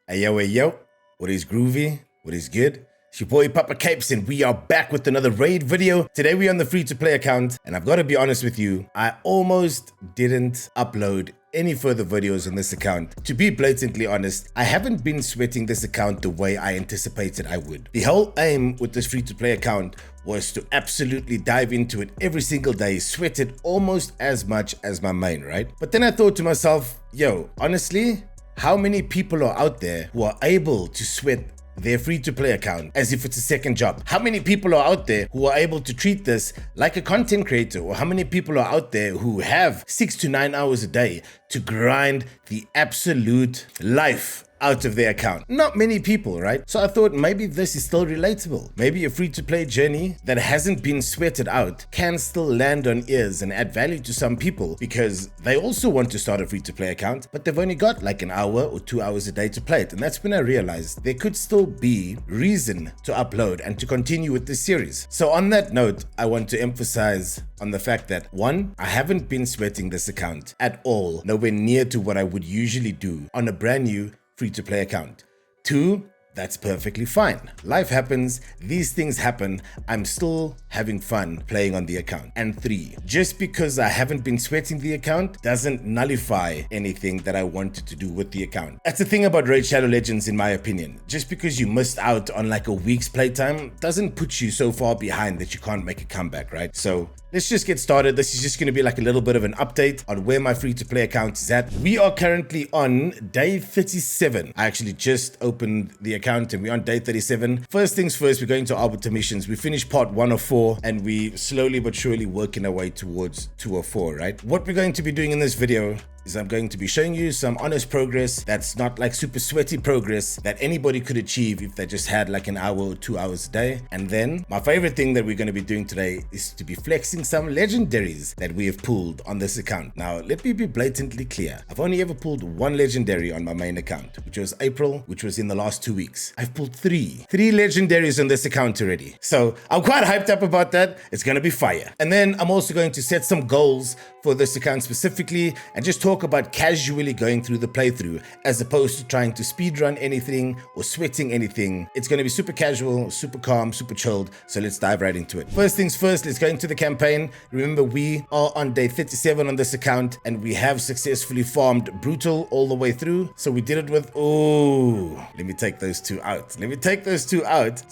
Hey yo, what is groovy? What is good? It's your boy Papa Capes and we are back with another raid video. Today we're on the free-to-play account and I've got to be honest with you, I almost didn't upload any further videos on this account. To be blatantly honest, I haven't been sweating this account the way I anticipated I would. The whole aim with this free-to-play account was to absolutely dive into it every single day, sweat it almost as much as my main, right? But then I thought to myself, yo, honestly, how many people are out there who are able to sweat their free-to-play account as if it's a second job? How many people are out there who are able to treat this like a content creator? Or how many people are out there who have 6 to 9 hours a day to grind the absolute life out of their account? Not many people, right? So I thought maybe this is still relatable. Maybe a free-to-play journey that hasn't been sweated out can still land on ears and add value to some people because they also want to start a free-to-play account, but they've only got like an hour or 2 hours a day to play it. And that's when I realized there could still be reason to upload and to continue with this series. So on that note, I want to emphasize on the fact that 1, I haven't been sweating this account at all, nowhere near to what I would usually do on a brand new free-to-play account. 2, that's perfectly fine. Life happens, these things happen, I'm still having fun playing on the account. And 3, just because I haven't been sweating the account doesn't nullify anything that I wanted to do with the account. That's the thing about Raid Shadow Legends in my opinion. Just because you missed out on like a week's playtime doesn't put you so far behind that you can't make a comeback, right? So let's just get started. This is just going to be like a little bit of an update on where my free-to-play account is at. We are currently on day 37. I actually just opened the account and we're on day 37. First things first, we're going to Arbiter missions. We finished part 1 of 4 and we slowly but surely working our way towards 2 of 4, right? What we're going to be doing in this video is I'm going to be showing you some honest progress that's not like super sweaty progress that anybody could achieve if they just had like an hour or 2 hours a day. And then my favorite thing that we're going to be doing today is to be flexing some legendaries that we have pulled on this account. Now, let me be blatantly clear. I've only ever pulled 1 legendary on my main account, which was April, which was in the last 2 weeks. I've pulled 3 legendaries on this account already. So I'm quite hyped up about that. It's going to be fire. And then I'm also going to set some goals for this account specifically and just talk about casually going through the playthrough as opposed to trying to speedrun anything or sweating anything. It's going to be super casual, super calm, super chilled. So let's dive right into it. First things first, let's go into the campaign. Remember, we are on day 37 on this account and we have successfully farmed Brutal all the way through. So we did it with, let me take those two out.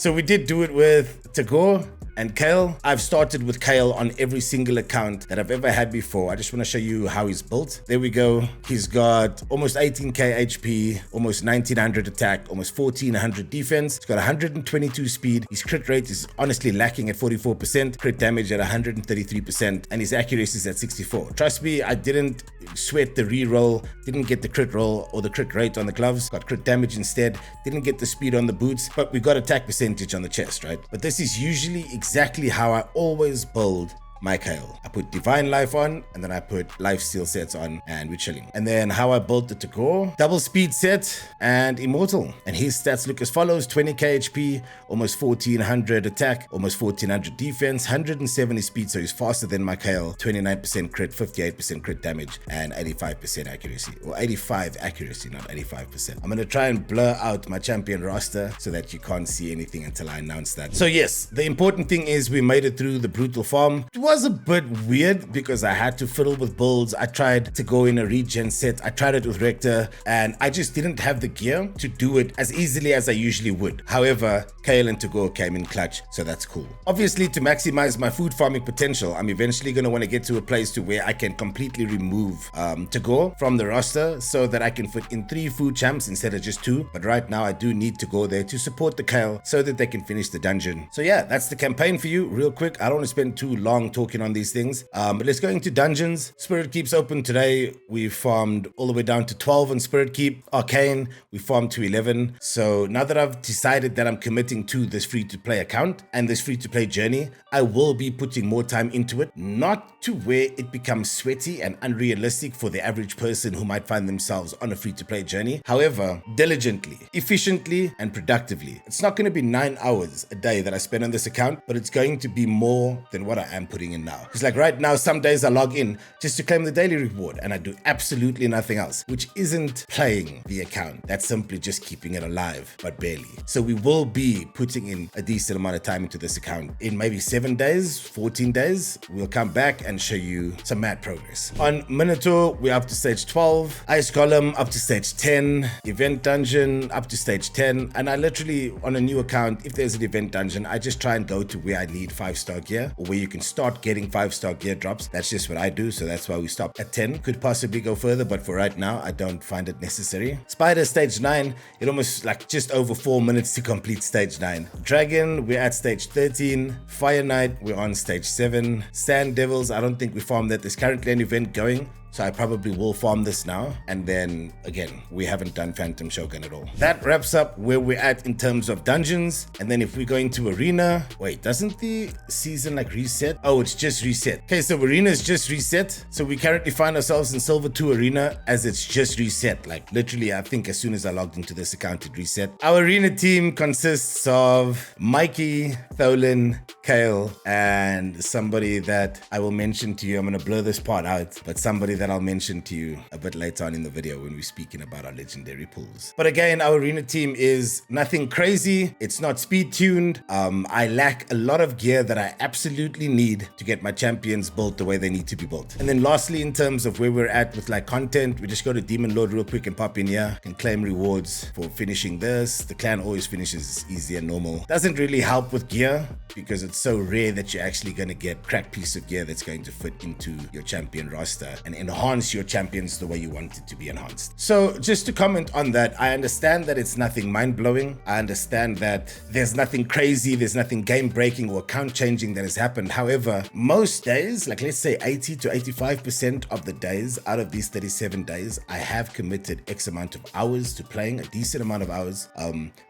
So we did do it with Tagore and Kale. I've started with Kale on every single account that I've ever had before. I just want to show you how he's built. There we go. He's got almost 18k HP, almost 1900 attack, almost 1400 defense. He's got 122 speed. His crit rate is honestly lacking at 44%, crit damage at 133%, and his accuracy is at 64. Trust me, I didn't sweat the reroll, didn't get the crit roll or the crit rate on the gloves, got crit damage instead, didn't get the speed on the boots, but we got attack percentage on the chest, right? But this is usually exactly how I always build my Kale. I put Divine Life on and then I put Life Steal sets on and we're chilling. And then how I built the Tagore, double speed set and Immortal. And his stats look as follows: 20k HP, almost 1400 attack, almost 1400 defense, 170 speed, so he's faster than my Kale, 29% crit, 58% crit damage, and 85% accuracy. Or 85 accuracy, not 85%. I'm gonna try and blur out my champion roster so that you can't see anything until I announce that. So yes, the important thing is we made it through the Brutal farm. It was a bit weird because I had to fiddle with builds. I tried to go in a regen set. I tried it with Rector and I just didn't have the gear to do it as easily as I usually would. However, Kale and Tagore came in clutch, so that's cool. Obviously, to maximize my food farming potential, I'm eventually going to want to get to a place to where I can completely remove Tagore from the roster so that I can fit in 3 food champs instead of just 2. But right now I do need to go there to support the Kale so that they can finish the dungeon. So yeah, that's the campaign for you real quick. I don't want to spend too long talking on these things, but let's go into dungeons. Spirit Keep's open today. We farmed all the way down to 12 on Spirit Keep. Arcane, we farmed to 11. So now that I've decided that I'm committing to this free-to-play account and this free-to-play journey, I will be putting more time into it, not to where it becomes sweaty and unrealistic for the average person who might find themselves on a free-to-play journey. However, diligently, efficiently, and productively. It's not going to be 9 hours a day that I spend on this account, but it's going to be more than what I am putting putting in now. Because like right now, some days I log in just to claim the daily reward and I do absolutely nothing else, which isn't playing the account. That's simply just keeping it alive, but barely. So we will be putting in a decent amount of time into this account. In maybe 7 days, 14 days, we'll come back and show you some mad progress. On Minotaur, we're up to stage 12, Ice Golem up to stage 10, Event Dungeon up to stage 10, and I literally, on a new account, if there's an event dungeon, I just try and go to where I need 5-star gear, or where you can start getting 5-star gear drops. That's just what I do, so that's why we stop at 10. Could possibly go further, but for right now, I don't find it necessary. Spider stage 9, it almost like just over 4 minutes to complete stage 9. Dragon, we're at stage 13. Fire Knight, we're on stage 7. Sand Devils, I don't think we farmed that. There's currently an event going, so I probably will farm this now. And then again, we haven't done Phantom Shogun at all. That wraps up where we're at in terms of dungeons. And then if we go into arena, wait, doesn't the season like reset? Oh, it's just reset. Okay, so arena is just reset. So we currently find ourselves in Silver 2 arena as it's just reset. Like literally, I think as soon as I logged into this account, it reset. Our arena team consists of Mikey, Tholin, Kale, and somebody that I will mention to you. I'm gonna blur this part out, but somebody that I'll mention to you a bit later on in the video when we're speaking about our legendary pools. But again, our arena team is nothing crazy. It's not speed tuned. I lack a lot of gear that I absolutely need to get my champions built the way they need to be built. And then lastly, in terms of where we're at with like content, we just go to Demon Lord real quick and pop in here and claim rewards for finishing this. The clan always finishes easy and normal. Doesn't really help with gear because it's so rare that you're actually going to get cracked piece of gear that's going to fit into your champion roster and enhance your champions the way you want it to be enhanced. So just to comment on that, I understand that it's nothing mind-blowing. I understand that there's nothing crazy, there's nothing game-breaking or account-changing that has happened. However, most days, like let's say 80 to 85% of the days out of these 37 days, I have committed X amount of hours to playing, a decent amount of hours.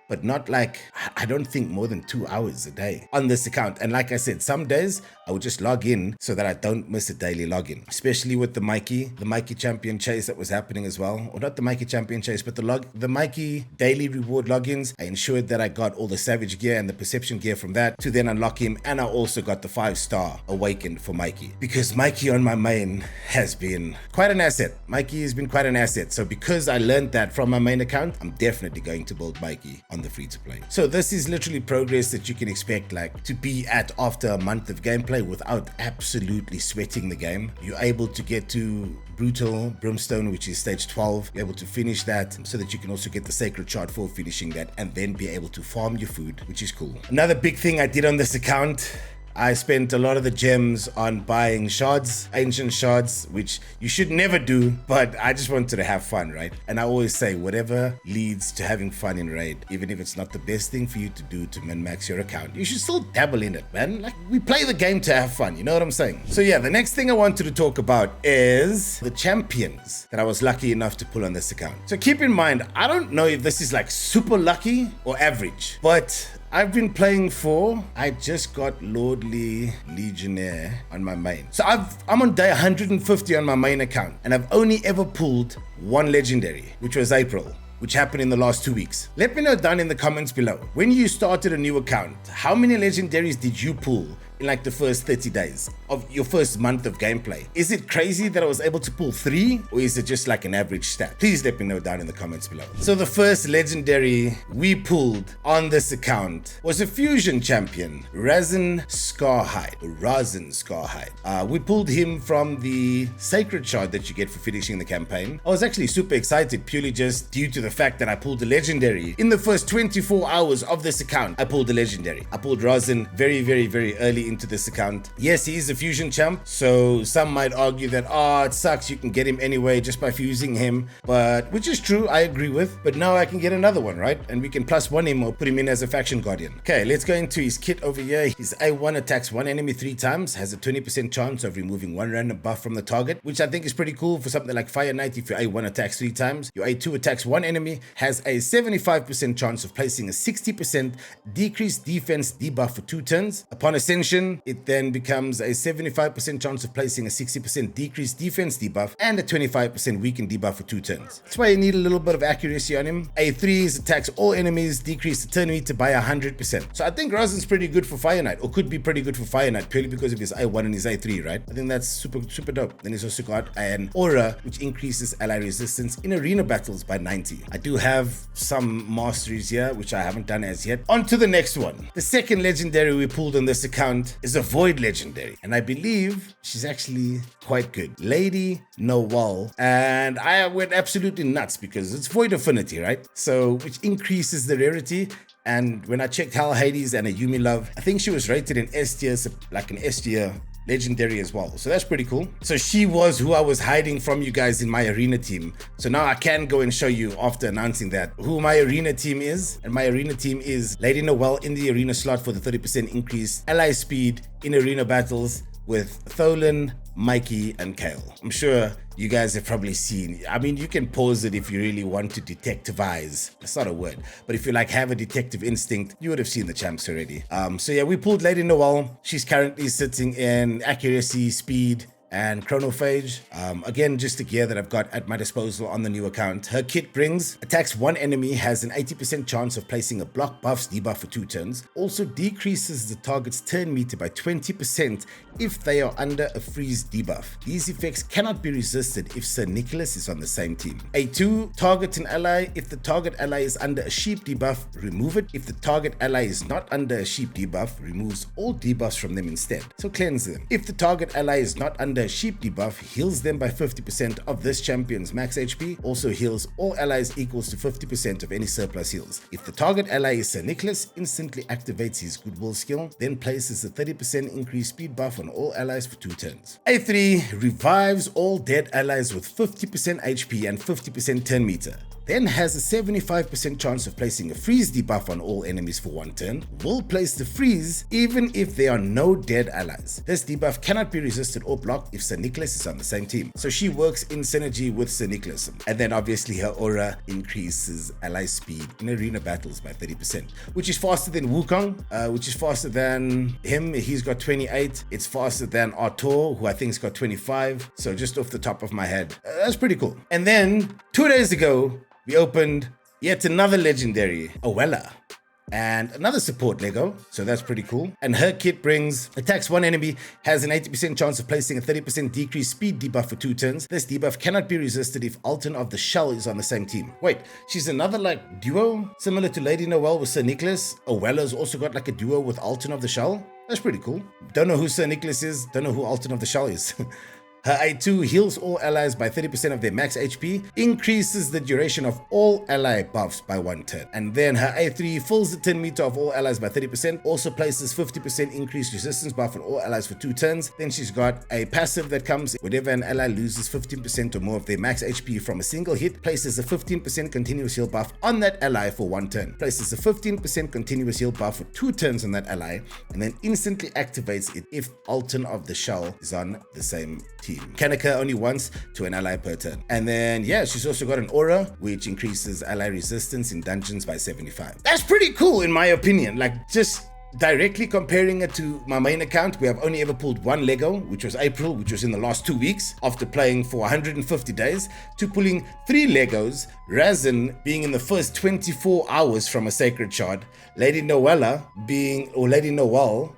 But not like, I don't think more than 2 hours a day on this account. And like I said, some days I would just log in so that I don't miss a daily login, especially with the Mikey champion chase that was happening as well. Or not the Mikey champion chase, but the Mikey daily reward logins. I ensured that I got all the Savage gear and the Perception gear from that to then unlock him. And I also got the 5-star Awakened for Mikey, because Mikey on my main has been quite an asset. Mikey has been quite an asset. So because I learned that from my main account, I'm definitely going to build Mikey on the free to play. So this is literally progress that you can expect like to be at after a month of gameplay without absolutely sweating the game. You're able to get to Brutal Brimstone, which is stage 12. You're able to finish that so that you can also get the Sacred Shard for finishing that and then be able to farm your food, which is cool. Another big thing I did on this account, I spent a lot of the gems on buying shards, ancient shards, which you should never do, but I just wanted to have fun, right? And I always say, whatever leads to having fun in raid, even if it's not the best thing for you to do to min-max your account, you should still dabble in it, man. Like, we play the game to have fun, you know what I'm saying? So yeah, the next thing I wanted to talk about is the champions that I was lucky enough to pull on this account. So keep in mind, I don't know if this is like super lucky or average, but I've been playing I just got Lordly Legionnaire on my main. So I'm on day 150 on my main account, and I've only ever pulled one legendary, which was April, which happened in the last 2 weeks. Let me know down in the comments below. When you started a new account, how many legendaries did you pull in like the first 30 days of your first month of gameplay? Is it crazy that I was able to pull 3, or is it just like an average stat? Please let me know down in the comments below. So the first legendary we pulled on this account was a fusion champion, Razin Scarhide. We pulled him from the Sacred Shard that you get for finishing the campaign. I was actually super excited purely just due to the fact that I pulled a legendary. In the first 24 hours of this account, I pulled a legendary. I pulled Razin very, very, very early into this account. Yes, he is a fusion champ, so some might argue that it sucks, you can get him anyway just by fusing him, but which is true, I agree with. But now I can get another one, right? And we can +1 him or put him in as a faction guardian. Okay, let's go into his kit over here. His A1 attacks one enemy 3 times, has a 20% chance of removing 1 random buff from the target, which I think is pretty cool for something like Fire Knight. If your A1 attacks 3 times, your A2 attacks 1 enemy, has a 75% chance of placing a 60% decreased defense debuff for 2 turns. Upon ascension, addition, it then becomes a 75% chance of placing a 60% decreased defense debuff and a 25% weakened debuff for 2 turns. That's why you need a little bit of accuracy on him. A3's attacks all enemies, decrease the turn meter by 100%. So I think Rasen's pretty good for Fire Knight, or could be pretty good for Fire Knight, purely because of his A1 and his A3, right? I think that's super dope. Then he's also got an aura, which increases ally resistance in arena battles by 90. I do have some masteries here, which I haven't done as yet. On to the next one. The second legendary we pulled on this account is a Void legendary, and I believe she's actually quite good. Lady Noel, and I went absolutely nuts because it's Void Affinity, right? So, which increases the rarity. And when I checked Hal Hades and a Yumi Love, I think she was rated in S tier, like an S tier legendary as well. So that's pretty cool. So she was who I was hiding from you guys in my arena team. So now I can go and show you after announcing that who my arena team is. And my arena team is Lady Noel in the arena slot for the 30% increase ally speed in arena battles with Tholen, Mikey, and Kale. I'm sure you guys have probably seen. I mean, you can pause it if you really want to detectivize. That's not a word, but if you like have a detective instinct, you would have seen the champs already. So yeah, we pulled Lady Noel. She's currently sitting in accuracy, speed, and chronophage. Again, just the gear that I've got at my disposal on the new account. Her kit brings attacks one enemy, has an 80% chance of placing a block buffs debuff for 2 turns, also decreases the target's turn meter by 20% if they are under a freeze debuff. These effects cannot be resisted if Sir Nicholas is on the same team. A2, target an ally. If the target ally is under a sheep debuff, remove it. If the target ally is not under a sheep debuff, removes all debuffs from them instead. So cleanse them. If the target ally is not under a sheep debuff, heals them by 50% of this champion's max HP, also heals all allies equals to 50% of any surplus heals. If the target ally is Sir Nicholas, instantly activates his goodwill skill, then places a 30% increased speed buff on all allies for 2 turns. A3 revives all dead allies with 50% HP and 50% turn meter. Then has a 75% chance of placing a freeze debuff on all enemies for 1 turn, will place the freeze even if there are no dead allies. This debuff cannot be resisted or blocked if Sir Nicholas is on the same team. So she works in synergy with Sir Nicholas. And then obviously her aura increases ally speed in arena battles by 30%, which is faster than Wukong, which is faster than him. He's got 28. It's faster than Artur, who I think's got 25. So just off the top of my head, that's pretty cool. And then 2 days ago, we opened yet another legendary, Awella, and another support Lego, so that's pretty cool. And her kit brings attacks one enemy, has an 80% chance of placing a 30% decreased speed debuff for 2 turns. This debuff cannot be resisted if Alton of the Shell is on the same team. Wait, she's another like duo, similar to Lady Noel with Sir Nicholas. Awella's also got like a duo with Alton of the Shell. That's pretty cool. Don't know who Sir Nicholas is, don't know who Alton of the Shell is. Her A2 heals all allies by 30% of their max HP, increases the duration of all ally buffs by 1 turn. And then her A3 fills the turn meter of all allies by 30%, also places 50% increased resistance buff on all allies for 2 turns. Then she's got a passive that comes whenever an ally loses 15% or more of their max HP from a single hit, places a 15% continuous heal buff on that ally for 1 turn, places a 15% continuous heal buff for 2 turns on that ally, and then instantly activates it if Alton of the Shell is on the same team. Can occur only once to an ally per turn. And then yeah, she's also got an aura which increases ally resistance in dungeons by 75. That's pretty cool in my opinion. Like just directly comparing it to my main account, we have only ever pulled 1 Lego, which was April, which was in the last 2 weeks after playing for 150 days, to pulling 3 Legos, Razin being in the first 24 hours from a sacred shard, Lady Noel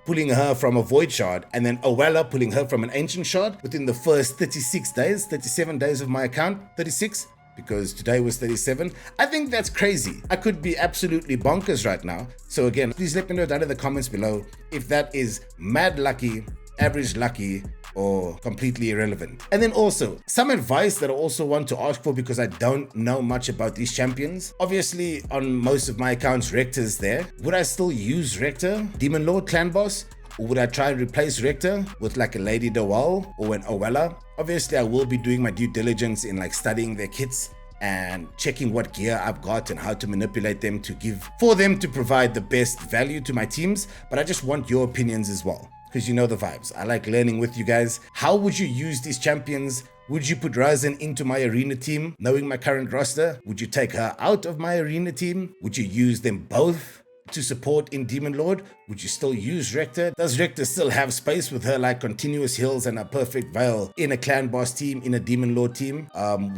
pulling her from a void shard, and then Awella pulling her from an ancient shard within the first 36 days, 37 days of my account, 36. Because today was 37. I think that's crazy. I could be absolutely bonkers right now. So again, please let me know down in the comments below if that is mad lucky, average lucky, or completely irrelevant. And then also, some advice that I also want to ask for because I don't know much about these champions. Obviously, on most of my accounts, Rector's there. Would I still use Rector, Demon Lord, Clan Boss? Or would I try and replace Rector with like a Lady Noel or an Awella? Obviously, I will be doing my due diligence in like studying their kits and checking what gear I've got and how to manipulate them for them to provide the best value to my teams. But I just want your opinions as well, because you know the vibes. I like learning with you guys. How would you use these champions? Would you put Ryzen into my arena team, knowing my current roster? Would you take her out of my arena team? Would you use them both? to support in Demon Lord? Would you still use Rector? Does Rector still have space with her like continuous heals and a perfect veil in a clan boss team, in a Demon Lord team,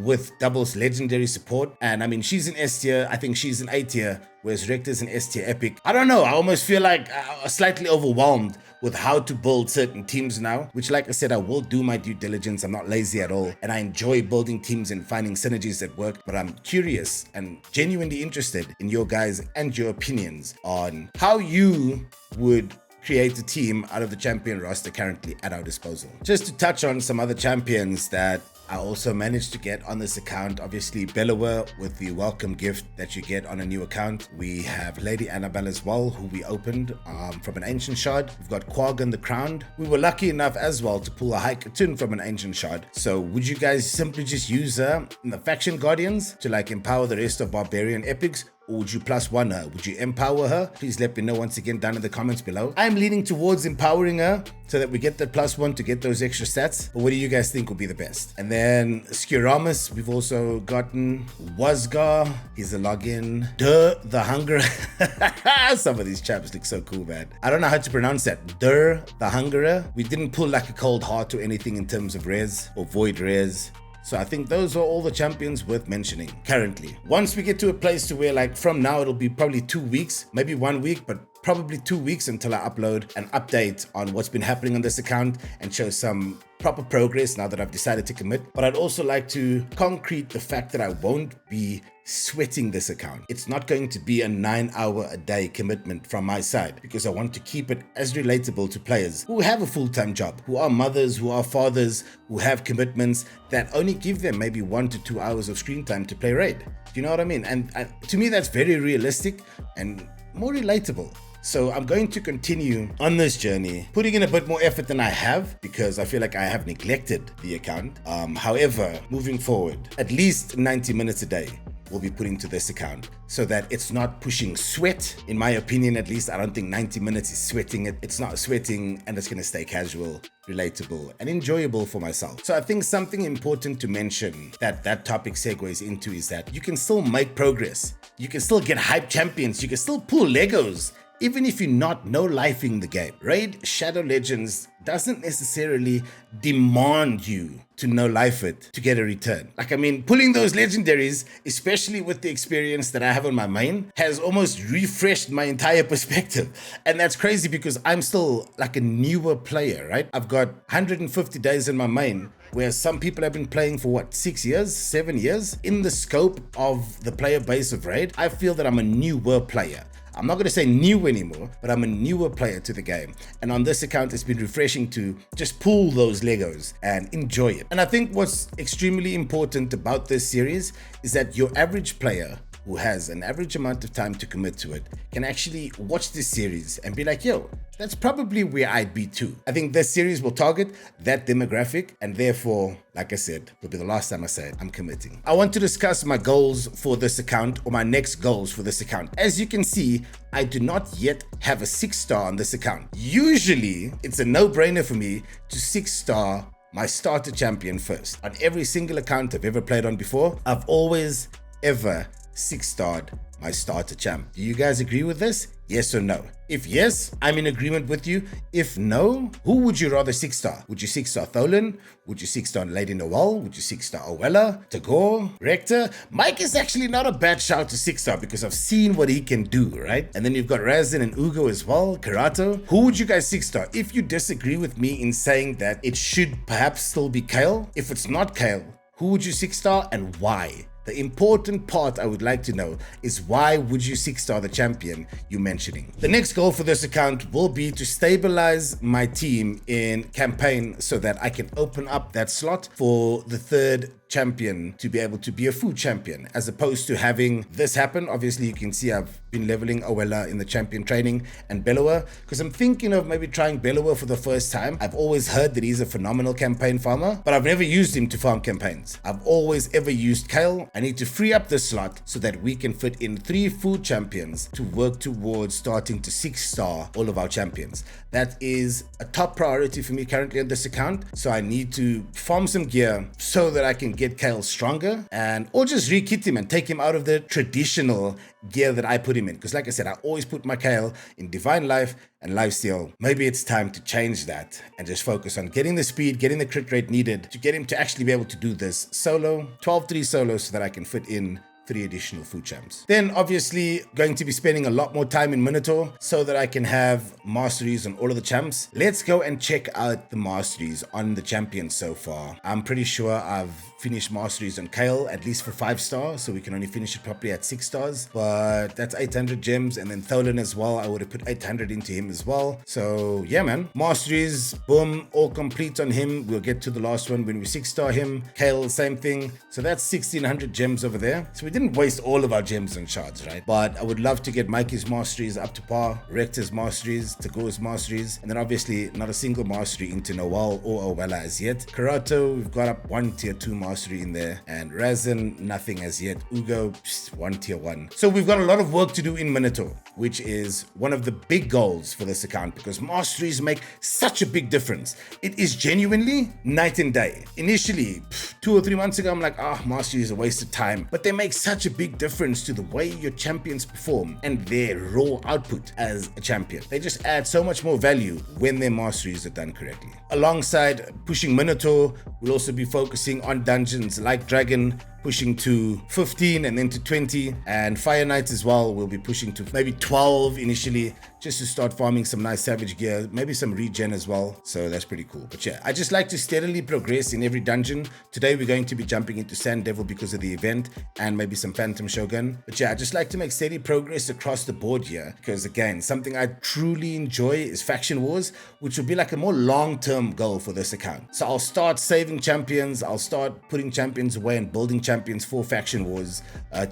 with doubles legendary support? And I mean, she's in S tier. I think she's in A tier, whereas Rector's in S tier epic. I don't know. I almost feel like slightly overwhelmed with how to build certain teams now, which, like I said, I will do my due diligence. I'm not lazy at all, and I enjoy building teams and finding synergies that work. But I'm curious and genuinely interested in your guys and your opinions on how you would create a team out of the champion roster currently at our disposal. Just to touch on some other champions that I also managed to get on this account. Obviously, Bellower with the welcome gift that you get on a new account. We have Lady Annabelle as well, who we opened from an Ancient Shard. We've got Quaggan the Crowned. We were lucky enough as well to pull a High Katun from an Ancient Shard. So would you guys simply just use her in the Faction Guardians to like empower the rest of Barbarian Epics? Or would you +1 her? Would you empower her? Please let me know once again down in the comments below. I'm leaning towards empowering her so that we get that +1 to get those extra stats. But what do you guys think will be the best? And then Skiramus, we've also gotten Wazgar. He's a login. The Hungerer. Some of these chaps look so cool, man. I don't know how to pronounce that. The Hungerer. We didn't pull like a cold heart or anything in terms of res or void res. So I think those are all the champions worth mentioning currently. Once we get to a place to where like from now, it'll be probably 2 weeks, maybe 1 week, but probably 2 weeks until I upload an update on what's been happening on this account and show some proper progress now that I've decided to commit. But I'd also like to concrete the fact that I won't be sweating this account. It's not going to be a 9-hour-a-day commitment from my side, because I want to keep it as relatable to players who have a full-time job, who are mothers, who are fathers, who have commitments that only give them maybe 1 to 2 hours of screen time to play Raid. Do you know what I mean? And to me, that's very realistic and more relatable. So I'm going to continue on this journey, putting in a bit more effort than I have, because I feel like I have neglected the account. However, moving forward, at least 90 minutes a day we'll be putting to this account so that it's not pushing sweat. In my opinion, at least, I don't think 90 minutes is sweating it. It's not sweating, and it's going to stay casual, relatable, and enjoyable for myself. So I think something important to mention that topic segues into is that you can still make progress. You can still get hype champions. You can still pull Legos, even if you're not no-lifing the game. Raid Shadow Legends doesn't necessarily demand you to no-life it to get a return. Like, I mean, pulling those legendaries, especially with the experience that I have on my main, has almost refreshed my entire perspective. And that's crazy because I'm still like a newer player, right? I've got 150 days in my main, where some people have been playing for what, 6 years, 7 years? In the scope of the player base of Raid, I feel that I'm a newer player. I'm not going to say new anymore, but I'm a newer player to the game. And on this account, it's been refreshing to just pull those Legos and enjoy it. And I think what's extremely important about this series is that your average player who has an average amount of time to commit to it can actually watch this series and be like, yo, that's probably where I'd be too. I think this series will target that demographic, and therefore, like I said, it'll be the last time I say it, I'm committing. I want to discuss my goals for this account, or my next goals for this account. As you can see, I do not yet have a 6-star on this account. Usually, it's a no-brainer for me to 6-star my starter champion first. On every single account I've ever played on before, I've always, ever 6-starred my starter champ. Do you guys agree with this? Yes or no? If yes, I'm in agreement with you. If no, who would you rather 6-star? Would you 6-star Tholen? Would you 6-star Lady Noel? Would you 6-star Owella? Tagore? Rector? Mike is actually not a bad shout to 6-star because I've seen what he can do, right? And then you've got Razin and Ugo as well, Karato. Who would you guys 6-star? If you disagree with me in saying that it should perhaps still be Kale, if it's not Kale, who would you 6-star and why? The important part I would like to know is why would you 6-star the champion you're mentioning? The next goal for this account will be to stabilize my team in campaign so that I can open up that slot for the 3rd champion to be able to be a food champion, as opposed to having this happen. Obviously, you can see I've been leveling Owella in the champion training and Bellower, because I'm thinking of maybe trying Bellower for the first time. I've always heard that he's a phenomenal campaign farmer, but I've never used him to farm campaigns. I've always ever used Kale. I need to free up the slot so that we can fit in 3 food champions to work towards starting to 6-star all of our champions. That is a top priority for me currently on this account. So I need to farm some gear so that I can get Kale stronger, and or just re-kit him and take him out of the traditional gear that I put him in. Because like I said, I always put my Kale in Divine Life and Lifesteal. Maybe it's time to change that and just focus on getting the speed, getting the crit rate needed to get him to actually be able to do this solo, 12-3 solo, so that I can fit in 3 additional food champs. Then obviously going to be spending a lot more time in Minotaur so that I can have masteries on all of the champs. Let's go and check out the masteries on the champions so far. I'm pretty sure I've finished masteries on Kale, at least for 5 stars, so we can only finish it properly at 6 stars, but that's 800 gems. And then Tholen as well, I would have put 800 into him as well. So yeah, man, masteries, boom, all complete on him. We'll get to the last one when we 6-star him. Kale, same thing. So that's 1600 gems over there. So we didn't waste all of our gems on shards, right? But I would love to get Mikey's masteries up to par, Rector's masteries, Tagor's masteries, and then obviously not a single mastery into Noel or Owella as yet. Karato, we've got up 1 tier 2 mastery in there, and Razin, nothing as yet. Ugo, just 1 tier 1. So we've got a lot of work to do in Minotaur, which is one of the big goals for this account, because masteries make such a big difference. It is genuinely night and day. Initially, 2 or 3 months ago, I'm like, mastery is a waste of time, but they make such a big difference to the way your champions perform and their raw output as a champion. They just add so much more value when their masteries are done correctly. Alongside pushing Minotaur, we'll also be focusing on dungeons like Dragon, pushing to 15 and then to 20, and Fire Knight as well. We'll be pushing to maybe 12 initially, just to start farming some nice savage gear, maybe some regen as well. So that's pretty cool. But yeah, I just like to steadily progress in every dungeon. Today we're going to be jumping into Sand Devil because of the event, and maybe some Phantom Shogun. But yeah, I just like to make steady progress across the board here, because again, something I truly enjoy is faction wars, which will be like a more long-term goal for this account. So I'll start saving champions, I'll start putting champions away and building champions for faction wars.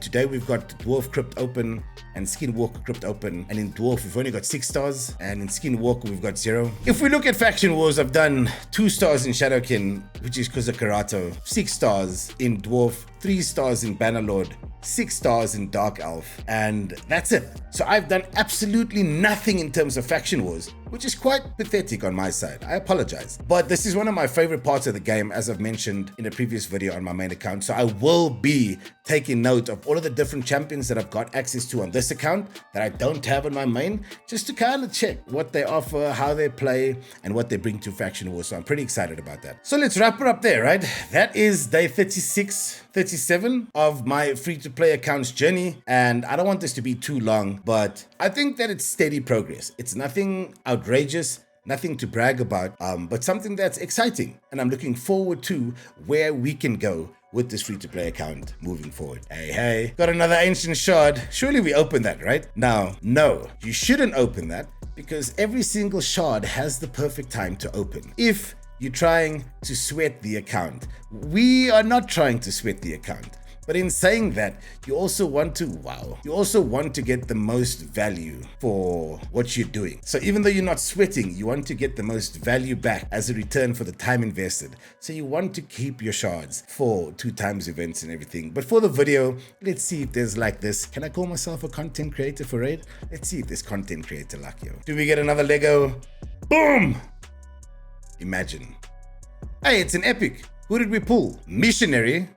Today we've got Dwarf Crypt open and Skinwalker Crypt open, and in Dwarf we've only got 6 stars, and in Skinwalker we've got 0. If we look at faction wars, I've done 2 stars in Shadowkin, which is because of Karato, 6 stars in Dwarf, 3 stars in Bannerlord, 6 stars in Dark Elf, and that's it. So I've done absolutely nothing in terms of faction wars, which is quite pathetic on my side. I apologize. But this is one of my favorite parts of the game, as I've mentioned in a previous video on my main account. So I will be taking note of all of the different champions that I've got access to on this account that I don't have on my main, just to kind of check what they offer, how they play, and what they bring to faction wars. So I'm pretty excited about that. So let's wrap it up there, right? That is day 36, 37 of my free-to-play account's journey, and I don't want this to be too long, but I think that it's steady progress. It's nothing outrageous, nothing to brag about, but something that's exciting, and I'm looking forward to where we can go with this free-to-play account moving forward. Hey, got another ancient shard. Surely we open that, right? Now, no, you shouldn't open that, because every single shard has the perfect time to open. If you're trying to sweat the account, we are not trying to sweat the account. But in saying that, you also want to get the most value for what you're doing. So even though you're not sweating, you want to get the most value back as a return for the time invested. So you want to keep your shards for 2 times events and everything. But for the video, let's see if there's like this. Can I call myself a content creator for Raid? Let's see if there's content creator luck, yo. Do we get another Lego? Boom! Imagine. Hey, it's an epic. Who did we pull? Missionary.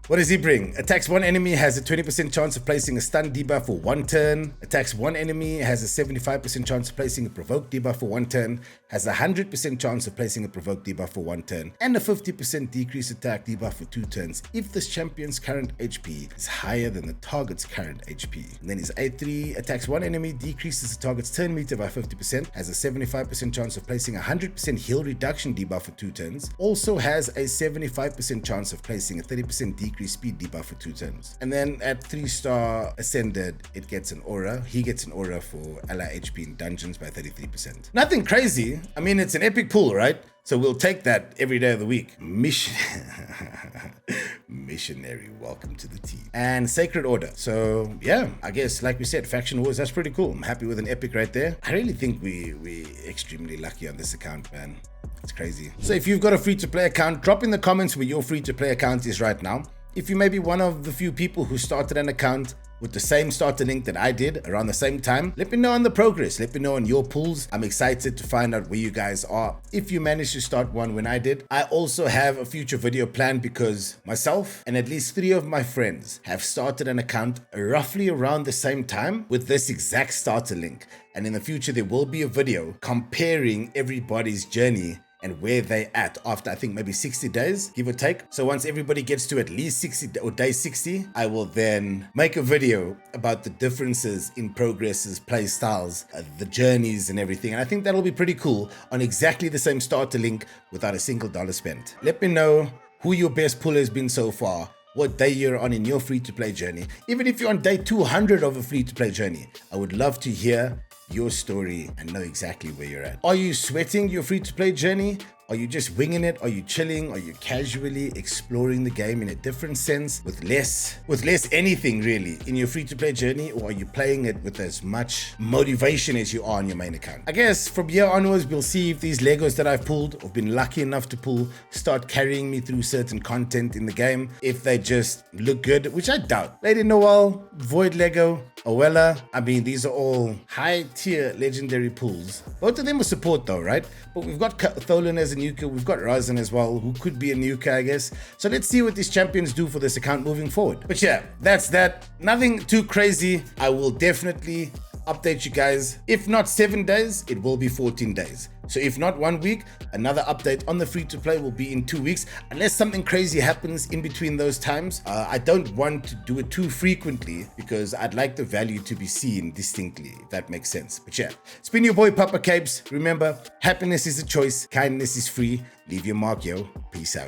What does he bring? Attacks 1 enemy, has a 20% chance of placing a stun debuff for 1 turn. Attacks 1 enemy, has a 75% chance of placing a provoke debuff for 1 turn. Has a 100% chance of placing a provoke debuff for 1 turn. And a 50% decrease attack debuff for 2 turns if this champion's current HP is higher than the target's current HP. And then his A3, attacks 1 enemy, decreases the target's turn meter by 50%. Has a 75% chance of placing a 100% heal reduction debuff for 2 turns. Also has a 75% chance of placing a 30% decrease speed debuff for 2 turns. And then at 3-star ascended, it gets an aura. He gets an aura for ally HP in dungeons by 33%. Nothing crazy. I mean, it's an epic pool, right? So we'll take that every day of the week. Missionary, welcome to the team. And Sacred Order. So yeah, I guess like we said, faction wars, that's pretty cool. I'm happy with an epic right there. I really think we extremely lucky on this account, man. It's crazy. So if you've got a free-to-play account, drop in the comments where your free-to-play account is right now. If you may be one of the few people who started an account with the same starter link that I did around the same time, let me know on the progress. Let me know on your pools. I'm excited to find out where you guys are if you managed to start one when I did. I also have a future video planned because myself and at least 3 of my friends have started an account roughly around the same time with this exact starter link. And in the future, there will be a video comparing everybody's journey and where they at after I think maybe 60 days, give or take. So once everybody gets to at least 60 or day 60, I will then make a video about the differences in progresses, play styles, the journeys and everything. And I think that'll be pretty cool on exactly the same starter link without a single dollar spent. Let me know who your best puller has been so far, what day you're on in your free-to-play journey. Even if you're on day 200 of a free-to-play journey, I would love to hear your story and know exactly where you're at. Are you sweating your free-to-play journey? Are you just winging it? Are you chilling? Are you casually exploring the game in a different sense with less anything really in your free-to-play journey? Or are you playing it with as much motivation as you are on your main account? I guess from here onwards, we'll see if these Legos that I've pulled or been lucky enough to pull start carrying me through certain content in the game. If they just look good, which I doubt. Lady Noel, Void Lego, Owella. I mean, these are all high tier legendary pulls. Both of them are support though, right? But we've got Tholen as a nuker, we've got Razan as well, who could be a nuker, I guess. So let's see what these champions do for this account moving forward. But yeah, that's that. Nothing too crazy. I will definitely update you guys. If not 7 days, it will be 14 days. So if not 1 week, another update on the free-to-play will be in 2 weeks, unless something crazy happens in between those times. I don't want to do it too frequently because I'd like the value to be seen distinctly, if that makes sense. But yeah, it's been your boy Papa Capes. Remember, happiness is a choice, kindness is free. Leave your mark, yo. Peace out.